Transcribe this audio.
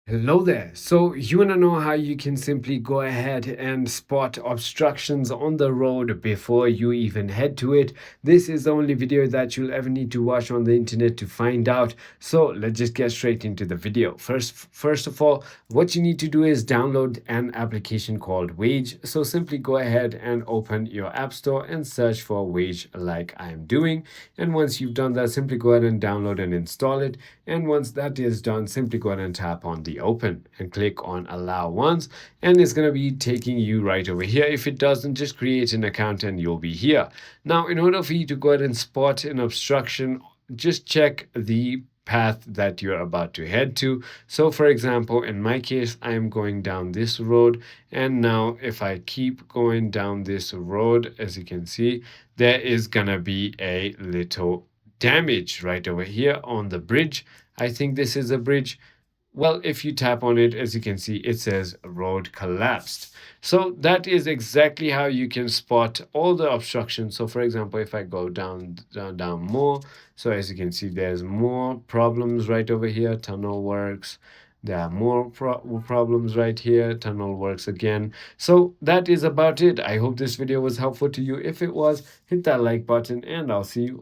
Hello there. So, you want to know how you can simply go ahead and spot obstructions on the road before you even head to it? This is the only video that you'll ever need to watch on the internet to find out. So, let's just get straight into the video. First of all, what you need to do is download an application called Waze. So, simply go ahead and open your App Store and search for Waze like I am doing. And once you've done that, simply go ahead and download and install it. And once that is done, simply go ahead and tap on the open and click on allow once, and it's going to be taking you right over here. If it doesn't, just create an account and you'll be here. Now, in order for you to go ahead and spot an obstruction, just check the path that you're about to head to. So for example, in my case, I am going down this road, and now if I keep going down this road, as you can see, there is gonna be a little damage right over here on the bridge. I think this is a bridge. Well, if you tap on it, as you can see, it says road collapsed. So that is exactly how you can spot all the obstructions. So for example, if I go down more, so as you can see, there's more problems right over here, tunnel works. There are more problems right here, tunnel works again. So that is about it. I hope this video was helpful to you. If it was, hit that like button and I'll see you